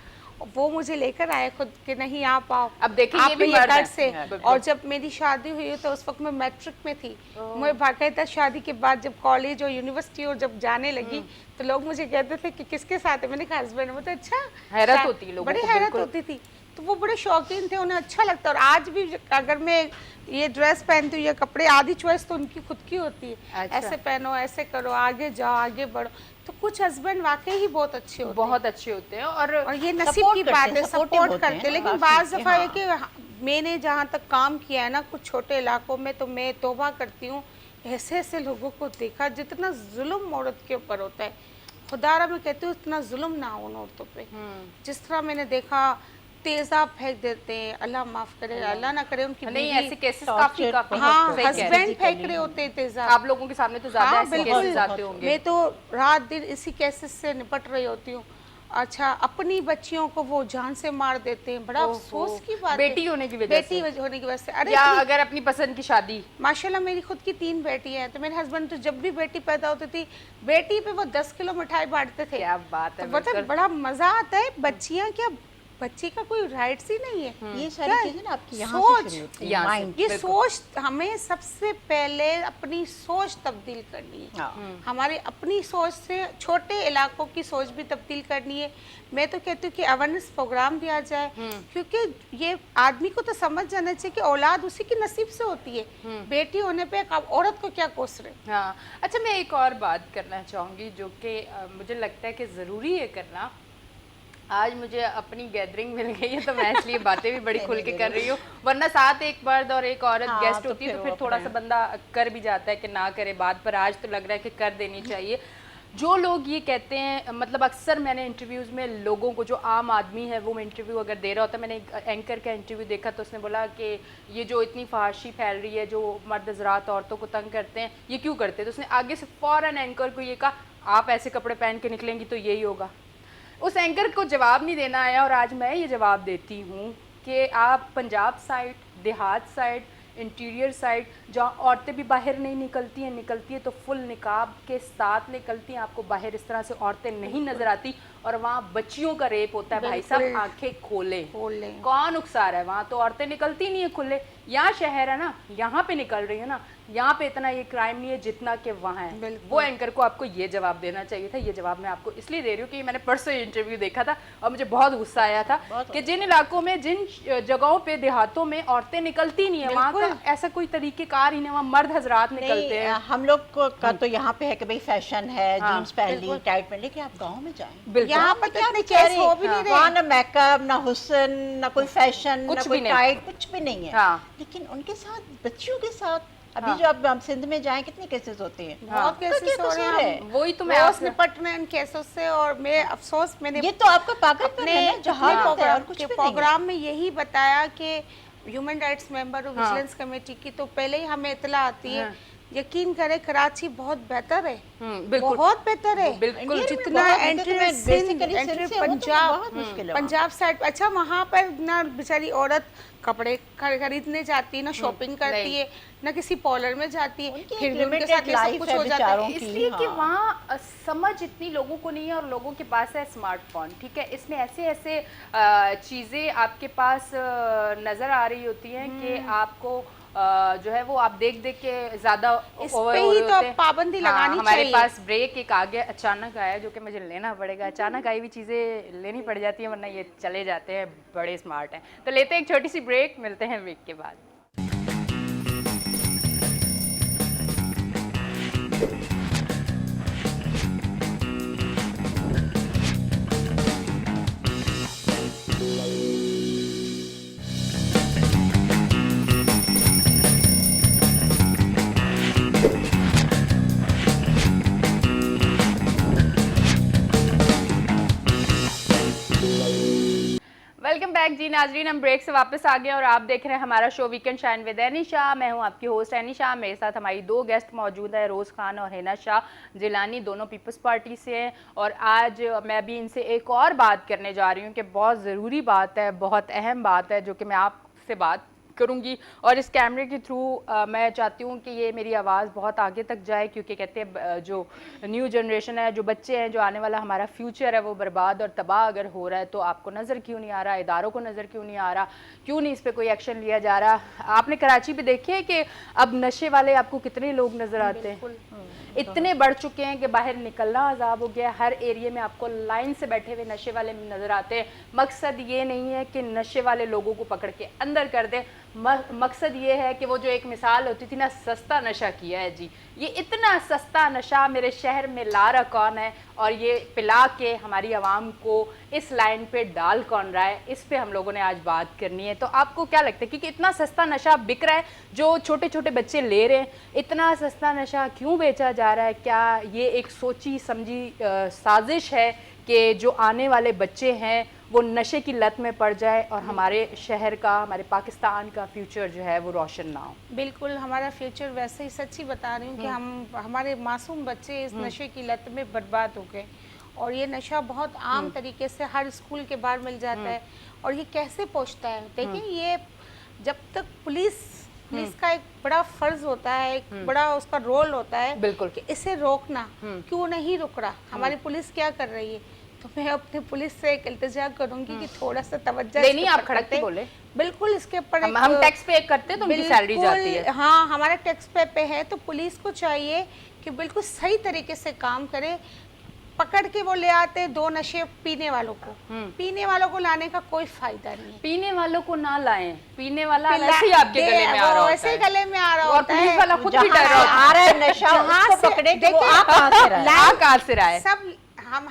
वो मुझे लेकर आए खुद कि नहीं आप आओ। अब देखिए, ये आप भी ये मर्द घर है। से। बिल्कुल। और जब मेरी शादी हुई तो उस वक्त मैं मैट्रिक में थी। मैं बाकायदा शादी के बाद जब कॉलेज और यूनिवर्सिटी और जब जाने लगी तो लोग मुझे कहते थे कि किसके साथ है, मैंने कहा हस्बैंड। मतलब अच्छा, हैरत होती है लोगों बड़ी को, हैरत बिल्कुल। होती थी। तो वो बड़े शौकीन थे, उन्हें अच्छा लगता। और आज भी अगर मैं ये ड्रेस पहनती हूँ, ये कपड़े, आधी चॉइस तो उनकी खुद की होती है। अच्छा। ऐसे पहनो, ऐसे करो, आगे जाओ, आगे बढ़ो। तो कुछ हस्बैंड वाकई ही बहुत अच्छे होते बहुत अच्छे होते हैं, और हैं, और ये नसीब support की करते बात हैं, है, supportive सपोर्ट होते हैं करते हैं। ना, लेकिन काफी, बाज़ दफ़ा है हाँ। कि मैंने जहाँ तक काम किया है ना कुछ छोटे इलाकों में, तो मैं तौबा करती हूँ, ऐसे ऐसे लोगों को देखा जितना जुल्म औरत के ऊपर होता है। खुदारा मैं कहती हूँ इतना जुल्म ना हो उन औरतों पे। जिस तरह मैंने देखा, तेजाब फेंक देते हैं, अल्लाह माफ करे, अल्लाह ना करे उनकी नहीं, बीवी। ऐसे केसेस torture काफी काफी बहुत हाँ, सही कह रहे हैं। हस्बैंड फेंक रहे होते हैं तेजाब। आप लोगों के सामने तो ज्यादा हाँ, ऐसे बिल्कुल। केसेस आते होंगे। मैं तो रात दिन इसी केसेस से निपट रही होती हूँ। अच्छा, अपनी बच्चियों को वो जान से मार देते हैं, बड़ा अफसोस की बात है। बेटी होने की वजह से, बेटी होने की वजह से। अरे या इतनी- अगर अपनी पसंद की शादी। माशाल्लाह मेरी खुद की 3 बेटी हैं, तो मेरे हस्बैंड तो जब भी बेटी पैदा होती थी, बेटी पे वो 10 किलो मिठाई बांटते थे। क्या बात है, तो मतलब बड़ा मजा आता है। बच्चियां क्या, बच्ची का कोई राइट्स ही नहीं है। ये सारी क्या? चीजें ना आपकी यहाँ सोच, से शुरू होती है, यहाँ से। माइंड। ये बिल्कुल। सोच हमें सबसे पहले अपनी सोच तब्दील करनी है। हाँ। हमारे अपनी सोच से छोटे इलाकों की सोच भी तब्दील करनी है। मैं तो कहती हूँ कि अवेयरनेस प्रोग्राम दिया जाए, क्योंकि ये आदमी को तो समझ जाना चाहिए कि औलाद उसी की नसीब से होती है। बेटी होने पे एक औरत को क्या कोस रहे। हाँ। अच्छा, मैं एक और बात करना चाहूँगी जो कि मुझे लगता है कि ज़रूरी है करना। आज मुझे अपनी गैदरिंग मिल गई है, तो मैं इसलिए बातें भी बड़ी खुल के कर रही हूँ, वरना साथ एक मर्द और एक औरत हाँ, गेस्ट तो होती है तो फिर फिर वो थोड़ा अपने- सा बंदा कर भी जाता है कि ना करे बात, पर आज तो लग रहा है कि कर देनी चाहिए। जो लोग ये कहते हैं, मतलब अक्सर मैंने इंटरव्यूज़ में लोगों को, जो आम आदमी है वो इंटरव्यू अगर दे रहा होता है, मैंने एक एंकर का इंटरव्यू देखा तो उसने बोला कि ये जो इतनी फहाशी फैल रही है, जो मर्द हज़रात औरतों को तंग करते हैं, ये क्यों करते हैं? तो उसने आगे से फ़ौरन एंकर को ये कहा, आप ऐसे कपड़े पहन के निकलेंगी तो यही होगा। उस एंकर को जवाब नहीं देना आया, और आज मैं ये जवाब देती हूँ कि आप पंजाब साइड, देहात साइड, इंटीरियर साइड, जहाँ औरतें भी बाहर नहीं निकलती हैं तो फुल निकाब के साथ निकलती हैं, आपको बाहर इस तरह से औरतें नहीं नज़र आती, और वहाँ बच्चियों का रेप होता है। भाई साहब, आंखें खोलें, कौन उकसा रहा है? वहाँ तो औरतें निकलती नहीं है खुले। यहाँ शहर है ना, यहाँ पे निकल रही है ना, यहाँ पे इतना ये क्राइम नहीं है जितना कि वहाँ है। वो एंकर को आपको ये जवाब देना चाहिए था। ये जवाब मैं आपको इसलिए दे रही हूँ कि मैंने परसों इंटरव्यू देखा था और मुझे बहुत गुस्सा आया था कि जिन इलाकों में, जिन जगहों पे, देहातों में औरतें निकलती नहीं है, वहाँ का ऐसा कोई तरीकेकार ही नहीं, वहाँ मर्द हजरात निकलते हैं। हम लोग का तो यहाँ पे है कि भाई फैशन है, जीन्स पहन ली, टाइट पहन ली, लेकिन आप गाँव में जाएं, यहाँ पर तो इतने केस हो भी नहीं रहे। वहाँ ना मेकअप, ना हुस्न, ना कोई फैशन, ना कोई नहीं। टाइट, कुछ भी नहीं है। हाँ। लेकिन उनके साथ, बच्चियों के साथ, अभी जो आप सिंध में जाएं, कितने केसेस होते हैं। बहुत केसेस हो रहे हैं। वही तो मैं रोज निपट रहे हैं इन केसों से। और मैं अफसोस, मैंने ये तो आपका पागलपन है ना, जहाँ होता है और कुछ भी नहीं है। प्रोग्राम में यही बताया कि ह्यूमन राइट्स मेंबर और विजिलेंस कमेटी की तो पहले ही हमें इतला आती है। यकीन करें, कराची बहुत बेहतर है, बहुत बेहतर है। बिल्कुल। जितना पंजाब साइड, अच्छा वहाँ पर ना बेचारी औरत कपड़े खरीदने जाती है, ना शॉपिंग करती है, ना किसी पार्लर में जाती है, फिर भी उनके साथ ये सब कुछ हो जाता है। इसलिए कि वहाँ समझ इतनी लोगों को नहीं है, और लोगों के पास है स्मार्टफोन, ठीक है, इसमें ऐसे ऐसे चीज़ें आपके पास नज़र आ रही होती हैं कि आपको जो है वो आप देख देख के ज्यादा इस पे ही तो पाबंदी लगानी चाहिए। हमारे पास ब्रेक एक आगे अचानक आया जो कि मुझे लेना पड़ेगा। अचानक आई हुई चीजें लेनी पड़ जाती हैं, वरना ये चले जाते हैं, बड़े स्मार्ट हैं। तो लेते हैं एक छोटी सी ब्रेक, मिलते हैं ब्रेक के बाद। नाजरीन, हम ब्रेक से वापस आ गए और आप देख रहे हैं हमारा show weekend shine with any Shah. मैं हूं आपकी होस्ट एनी शाह। मेरे साथ हमारी दो गेस्ट मौजूद है, रोज़ खान और हिना शाह जिलानी, दोनों पीपल्स पार्टी से हैं। और आज मैं भी इनसे एक और बात करने जा रही हूं कि बहुत ज़रूरी बात है, बहुत अहम बात है, जो कि मैं आपसे बात करूंगी। और इस कैमरे के थ्रू मैं चाहती हूँ कि ये मेरी आवाज़ बहुत आगे तक जाए, क्योंकि कहते हैं जो न्यू जनरेशन है, जो बच्चे हैं, जो आने वाला हमारा फ्यूचर है, वो बर्बाद और तबाह अगर हो रहा है तो आपको नज़र क्यों नहीं आ रहा, इदारों को नज़र क्यों नहीं आ रहा, क्यों नहीं इस पर कोई एक्शन लिया जा रहा। आपने कराची में देखे है कि अब नशे वाले आपको कितने लोग नज़र आते हैं, इतने बढ़ चुके हैं कि बाहर निकलना अजाब हो गया। हर एरिया में आपको लाइन से बैठे हुए नशे वाले नज़र आते हैं। मकसद ये नहीं है कि नशे वाले लोगों को पकड़ के अंदर कर दे, मकसद ये है कि वो जो एक मिसाल होती थी ना, सस्ता नशा किया है जी, ये इतना सस्ता नशा मेरे शहर में ला रहा कौन है और ये पिला के हमारी आवाम को इस लाइन पे डाल कौन रहा है, इस पे हम लोगों ने आज बात करनी है। तो आपको क्या लगता है, क्योंकि इतना सस्ता नशा बिक रहा है, जो छोटे छोटे बच्चे ले रहे हैं, इतना सस्ता नशा क्यों बेचा जा रहा है? क्या ये एक सोची समझी साजिश है कि जो आने वाले बच्चे हैं वो नशे की लत में पड़ जाए और हमारे शहर का, हमारे पाकिस्तान का फ्यूचर जो है वो रोशन ना हो? बिल्कुल, हमारा फ्यूचर वैसे ही, सच्ची बता रही हूँ कि हमारे मासूम बच्चे इस नशे की लत में बर्बाद हो गए। और ये नशा बहुत आम तरीके से हर स्कूल के बाहर मिल जाता है। और ये कैसे पहुँचता है, देखिए, ये जब तक पुलिस का एक बड़ा फर्ज होता है, एक बड़ा उसका रोल होता है, बिल्कुल, कि इसे रोकना। क्यों नहीं रुक रहा, हमारी पुलिस क्या कर रही है? तो मैं अपनी पुलिस से एक इल्तिजा करूंगी कि थोड़ा सा तवज्जो नहीं, आप खड़क के बोले। बिल्कुल, इसके ऊपर हम टैक्स पे करते हैं तो उनकी सैलरी जाती है। हाँ, हमारा टैक्स पे है, तो पुलिस को चाहिए कि बिल्कुल सही तरीके से काम करे। पकड़ के वो ले आते दो नशे पीने वालों को, पीने वालों को लाने का कोई फायदा नहीं है। पीने वालों को ना लाएं, पीने वाला ऐसे ही आपके गले में आ रहा होता है, ऐसे गले में आ रहा और होता है। पुलिस वाला खुद भी डर रहा आ रहा है नशा, उसको पकड़े कि वो आ कहाँ से रहा है, आ कहाँ से रहा है। सब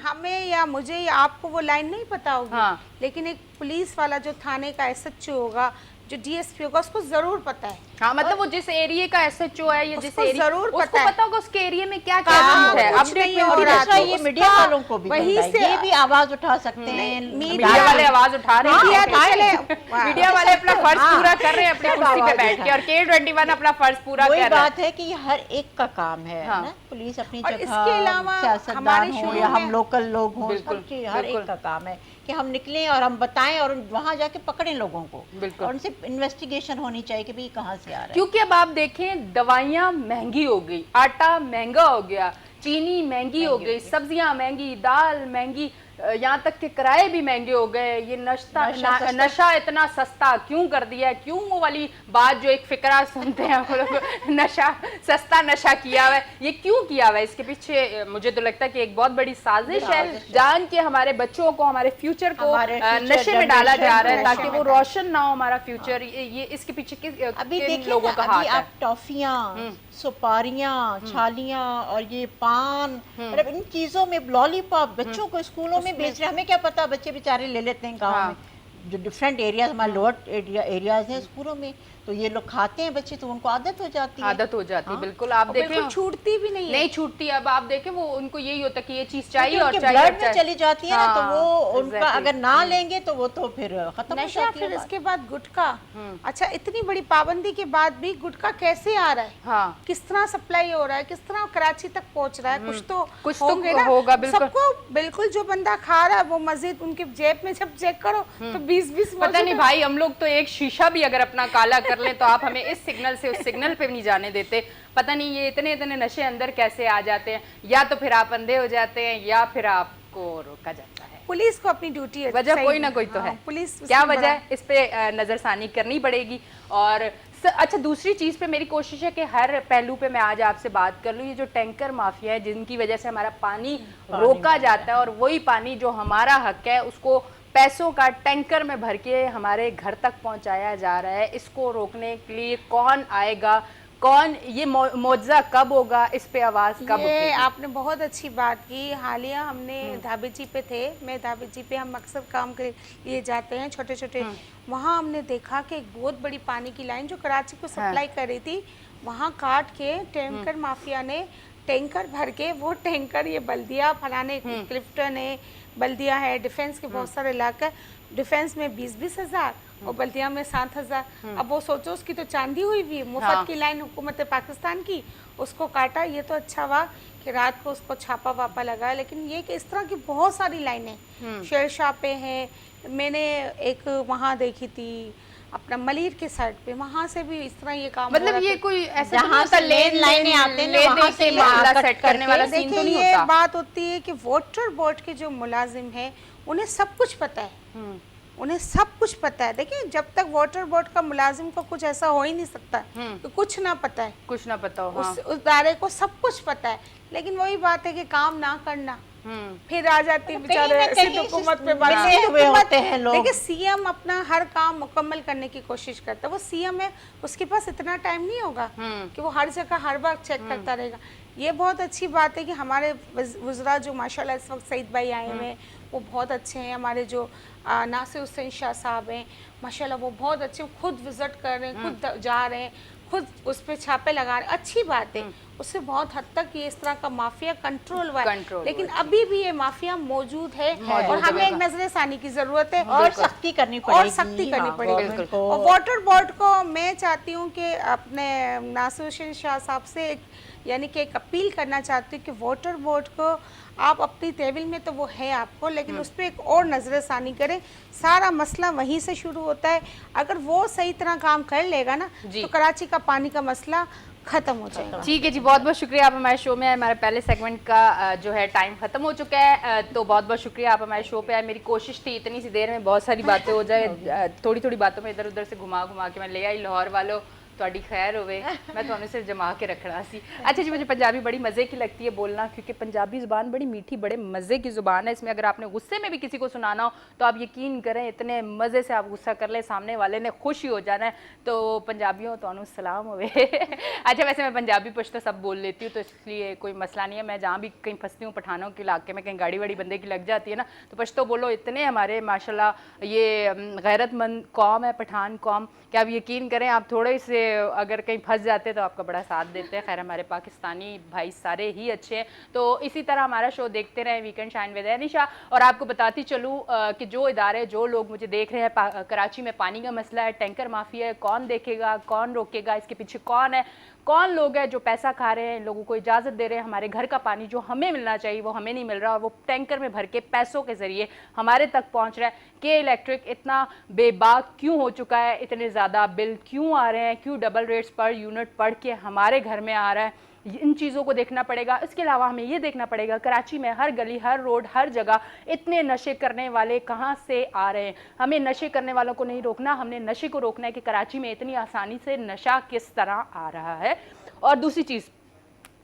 हमें या मुझे या आपको वो लाइन नहीं पता होगी। हाँ। लेकिन एक पुलिस वाला जो थाने का एसएचओ होगा, जो डीएसपी होगा, उसको जरूर पता है। हाँ, मतलब वो जिस एरिया का एसएचओ है, या जिस एरिया, जरूर उसको पता होगा उसके एरिया में क्या क्या हाँ, चीज है, कुछ अपडेट नहीं में हो हो रहा रहा तो है। ये मीडिया वालों को भी वहीं बनता है, से ये भी आवाज उठा सकते हैं। मीडिया वाले आवाज उठा रहे हैं, मीडिया वाले अपना फर्ज हाँ, पूरा कर रहे हैं अपनी कुर्सी पे बैठ के, और K21 अपना फर्ज पूरा कर रहा है। वही बात है कि ये हर एक का काम है हाँ। ना, पुलिस अपनी और जगह, इसके अलावा सियासतदान हो शुरू या में- हम लोकल लोग हों, बिल्कुल, सबकी हर बिल्कुल। एक का काम है कि हम निकलें और हम बताएं और वहां जाके पकड़ें लोगों को, बिल्कुल। और उनसे इन्वेस्टिगेशन होनी चाहिए कि भाई कहाँ से आ रहा है। क्योंकि अब आप देखें, दवाइयाँ महंगी हो गई, आटा महंगा हो गया, चीनी महंगी हो गई, सब्जियां महंगी, दाल महंगी, यहाँ तक के किराए भी महंगे हो गए। ये नशा इतना सस्ता क्यों कर दिया है? क्यों वो वाली बात जो एक फिक्रा सुनते हैं हम लोग, नशा सस्ता नशा किया हुआ है, ये क्यों किया हुआ है? इसके पीछे मुझे तो लगता है कि एक बहुत बड़ी साजिश है, जान के हमारे बच्चों को, हमारे फ्यूचर को नशे में डाला जा रहा है ताकि वो रोशन ना हो हमारा फ्यूचर। ये इसके पीछे अभी किन देखिए लोगों ना, का अभी हाथ है? आप टॉफियाँ, सुपारियाँ, छालियाँ और ये पान, मतलब इन चीजों में, लॉलीपॉप बच्चों को स्कूलों में बेच रहे हैं। हमें क्या पता, बच्चे बेचारे ले लेते हैं गाँव में, जो डिफरेंट एरियाज, हमारे लोअर एरियाज हैं स्कूलों में, तो ये लोग खाते हैं बच्चे, तो उनको आदत हो जाती है। आदत हो जाती है, बिल्कुल। आप देखें, बिल्कुल छूटती भी नहीं है। नहीं छूटती। अब आप देखें, वो उनको यही होता है कि ये चीज चाहिए और उनके चाहिए ब्लड में चली जाती है ना, तो वो उनका exactly। अगर ना लेंगे तो वो तो फिर खत्म हो नशा, जाती फिर है। इसके बाद गुटखा। अच्छा, इतनी बड़ी पाबंदी के बाद भी गुटखा कैसे आ रहा है? हाँ, किस तरह सप्लाई हो रहा है, किस तरह कराची तक पहुंच रहा है? कुछ तो होंगे ना, होगा, बिल्कुल। सबको बिल्कुल, जो बंदा खा रहा है वो मजीद उनके जेब में जब चेक करो तो 20-20 पता नहीं भाई, हम लोग तो एक शीशा भी अगर अपना काला कर लें तो आप हमें इस सिग्नल से उस सिग्नल पे नहीं जाने देते। पता नहीं ये इतने इतने नशे अंदर कैसे आ जाते हैं, या तो फिर आप अंधे हो जाते हैं या फिर आपको रोका जाता है। पुलिस को अपनी ड्यूटी है, वजह कोई ना कोई तो है। पुलिस क्या वजह है, इस पे नजरसानी करनी पड़ेगी। और अच्छा, दूसरी चीज पे मेरी कोशिश है कि हर पहलू पे मैं आज आपसे बात कर लूँ। ये जो टैंकर माफिया है, जिनकी वजह से हमारा पानी रोका जाता है, और वही पानी जो हमारा हक है उसको पैसों का टैंकर में भर के हमारे घर तक पहुंचाया जा रहा है, इसको रोकने के लिए कौन आएगा, कौन, ये मुआवजा कब होगा, इस पे आवाज कब ये आपने बहुत अच्छी बात की। हालिया हमने धाबेची पे थे, मैं धाबेची पे, हम अक्सर काम के लिए जाते हैं छोटे छोटे, वहाँ हमने देखा कि एक बहुत बड़ी पानी की लाइन जो कराची को सप्लाई कर रही थी, वहाँ काट के टैंकर माफिया ने टैंकर भर के, वो टैंकर ये बल्दिया फलाने क्लिफ्टन है, बल्दिया है, डिफेंस के बहुत सारे इलाके, डिफेंस में 20-20 हज़ार और बल्दिया में 7,000। अब वो सोचो उसकी तो चांदी हुई भी, मुफ्त की लाइन हुकूमत पाकिस्तान की, उसको काटा। ये तो अच्छा हुआ कि रात को उसको छापा वापा लगा, लेकिन ये कि इस तरह की बहुत सारी लाइनें शेरशाह पे हैं। मैंने एक वहाँ देखी थी अपना मलिर के साइड पे, वहाँ से भी इस तरह ये काम मतलब ये कोई ऐसा जहाँ से लेन लाइनें आते हैं ना, वहाँ से मामला कट सेट करने वाला सीन तो देखिए, नहीं ये होता। बात होती है कि वाटर बोर्ड के जो मुलाजिम हैं उन्हें सब कुछ पता है, उन्हें सब कुछ पता है। देखिए, जब तक वाटर बोर्ड का मुलाजिम को कुछ ऐसा हो ही नहीं सकता कि कुछ ना पता है, कुछ ना पता हो। उस दायरे को सब कुछ पता है। लेकिन वही बात है कि काम ना करना, फिर आ जाती है बेचारे सिर्फ हुकूमत पे बात हुए होते हैं लोग। देखिए, सीएम अपना हर काम मुकम्मल करने की कोशिश करता है। वो सीएम है, उसके पास इतना टाइम नहीं होगा कि वो हर जगह हर बार चेक करता रहेगा। ये बहुत अच्छी बात है कि हमारे वज़रा जो माशाल्लाह इस वक्त सईद भाई आए हुए हैं, वो बहुत अच्छे हैं। हमारे जो नासिर हुसैन शाह साहब हैं, माशाल्लाह वो बहुत अच्छे, खुद विजिट कर रहे हैं, खुद जा रहे हैं, खुद उस पर छापे लगा रहे हैं। अच्छी बात है, उससे बहुत हद तक ये इस तरह का माफिया कंट्रोल हुआ है। लेकिन अभी भी ये माफिया मौजूद है और हमें एक नजर सानी की जरूरत है और सख्ती करनी पड़ेगी, और सख्ती करनी पड़ेगी। और वाटर बोर्ड को मैं चाहती हूँ कि अपने नासिर हुसैन शाह साहब से यानी कि एक अपील करना चाहती हूँ कि वाटर बोर्ड को आप अपनी तहवील में तो वो है आपको, लेकिन उस पर एक और नजर सानी करें। सारा मसला वहीं से शुरू होता है। अगर वो सही तरह काम कर लेगा ना तो कराची का पानी का मसला खत्म हो जाएगा। ठीक है जी, बहुत बहुत शुक्रिया। आप हमारे शो में आए। हमारे पहले सेगमेंट का जो है टाइम खत्म हो चुका है, तो बहुत बहुत शुक्रिया आप हमारे शो पे आए। मेरी कोशिश थी इतनी सी देर में बहुत सारी बातें हो जाए, थोड़ी थोड़ी बातों में इधर उधर से घुमा घुमा के मैं ले आई। लाहौर वालों ਤੁਹਾਡੀ खैर होवे, मैं तो सिर्फ जमा के रखना सी। अच्छा जी, मुझे पंजाबी बड़ी मज़े की लगती है बोलना, क्योंकि पंजाबी ज़ुबान बड़ी मीठी, बड़े मज़े की ज़ुबान है। इसमें अगर आपने गुस्से में भी किसी को सुनाना हो तो आप यकीन करें इतने मज़े से आप गुस्सा कर ले, सामने वाले ने खुश ही हो जाना है। तो पंजाबियों तो सलाम होवे। अच्छा, वैसे मैं पंजाबी पश्तो सब बोल लेती हूँ, तो इसलिए कोई मसला नहीं है। मैं जहाँ भी कहीं फंसती हूँ पठानों के इलाके में, कहीं गाड़ी वाड़ी बंदे की लग जाती है ना, तो पश्तो बोलो इतने हमारे माशाल्लाह ये गैरतमंद कौम है पठान कौम, कि आप यकीन करें आप थोड़े से अगर कहीं फंस जाते तो आपका बड़ा साथ देते हैं। खैर, हमारे पाकिस्तानी भाई सारे ही अच्छे हैं। तो इसी तरह हमारा शो देखते रहें वीकेंड शाइन विद एनिशा। और आपको बताती चलूँ कि जो इदारे, जो लोग मुझे देख रहे हैं, कराची में पानी का मसला है, टैंकर माफिया है, कौन देखेगा, कौन रोकेगा, इसके पीछे कौन है, कौन लोग हैं जो पैसा खा रहे हैं, लोगों को इजाज़त दे रहे हैं। हमारे घर का पानी जो हमें मिलना चाहिए वो हमें नहीं मिल रहा, और वो टैंकर में भर के पैसों के ज़रिए हमारे तक पहुंच रहा है। कि इलेक्ट्रिक इतना बेबाक क्यों हो चुका है, इतने ज़्यादा बिल क्यों आ रहे हैं, क्यों डबल रेट्स पर यूनिट पढ़ के हमारे घर में आ रहा है, इन चीज़ों को देखना पड़ेगा। इसके अलावा हमें ये देखना पड़ेगा कराची में हर गली, हर रोड, हर जगह इतने नशे करने वाले कहाँ से आ रहे हैं। हमें नशे करने वालों को नहीं रोकना, हमने नशे को रोकना है कि कराची में इतनी आसानी से नशा किस तरह आ रहा है। और दूसरी चीज़,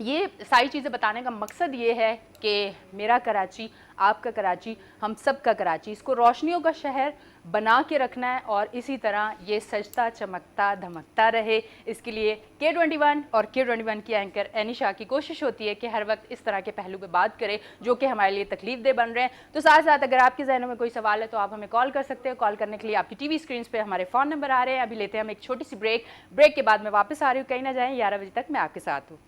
ये सारी चीज़ें बताने का मकसद ये है कि मेरा कराची, आपका कराची, हम सब का कराची, इसको रोशनियों का शहर बना के रखना है और इसी तरह ये सजता चमकता धमकता रहे। इसके लिए K21 और K21 की एंकर एनिशा की कोशिश होती है कि हर वक्त इस तरह के पहलू पे बात करें जो कि हमारे लिए तकलीफ दे बन रहे हैं। तो साथ साथ अगर आपके जहनों में कोई सवाल है तो आप हमें कॉल कर सकते हो। कॉल करने के लिए आपकी टीवी स्क्रीन पे हमारे फ़ोन नंबर आ रहे हैं। अभी लेते हैं हम एक छोटी सी ब्रेक के बाद मैं वापस आ रही हूँ। कहीं ना जाएँ, 11 बजे तक मैं आपके साथ हूँ।